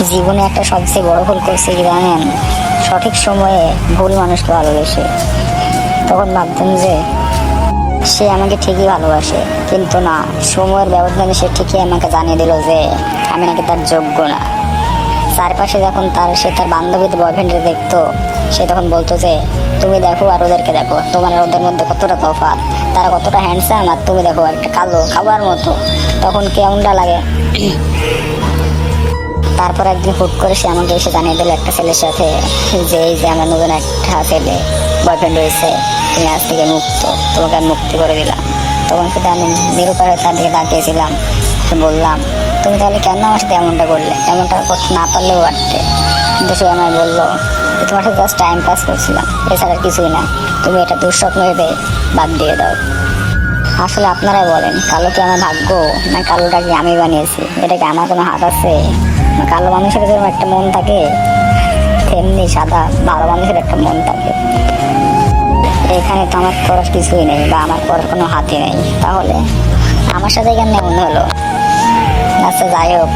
জীবনে একটা সবচেয়ে বড় ভুল করছি কি জানেন? সঠিক সময়ে ভুল মানুষকে ভালোবেসে। তখন ভাবতাম যে সে আমাকে ঠিকই ভালোবাসে, কিন্তু না, সময়ের ব্যবধানে সে ঠিকই আমাকে জানিয়ে দিল যে আমি নাকি তার যোগ্য না। চারপাশে যখন সে তার বান্ধবীদের বয়ফ্রেন্ডে দেখতো, সে তখন বলতো যে তুমি দেখো আর ওদেরকে দেখো, তোমার আর ওদের মধ্যে কতটা তফাৎ, তারা কতটা হ্যান্ডসাম আর তুমি দেখো একটা কালো খাবার মতো। তখন কেমনটা লাগে। তারপর একদিন হুট করে সে আমাকে এসে জানিয়ে দিল একটা ছেলের সাথে যে এই যে আমার নতুন একটা ছেলে বয়ফ্রেন্ড রয়েছে, তুমি আজ থেকে মুক্ত, তোমাকে আমি মুক্তি করে দিলাম। তখন কিন্তু আমি নিরুপায় তার দিকে তাকিয়েছিলাম। বললাম তুমি তাহলে কেন আমার সাথে এমনটা করলে? এমনটা করতে না পারলেও পারতে। কিন্তু সে আমায় বললো তোমার সাথে জাস্ট টাইম পাস করছিলাম, এছাড়া কিছুই না, তুমি এটা দুঃস্বপ্ন ভেবে বাদ দিয়ে দাও। আসলে আপনারাই বলেন, কালো কি আমার ভাগ্য, না কালোটা কি আমি বানিয়েছি? এটা কি আমার কোনো হাত আছে? কালো মানুষের যেরকম একটা মন থাকে, তেমনি সাদা ভালো মানুষের একটা মন থাকে। এখানে তো আমার করার কিছুই নেই, বা আমার করার কোনো হাতই নেই। তাহলে আমার সাথে কেন এমন হলো? আচ্ছা যাই হোক,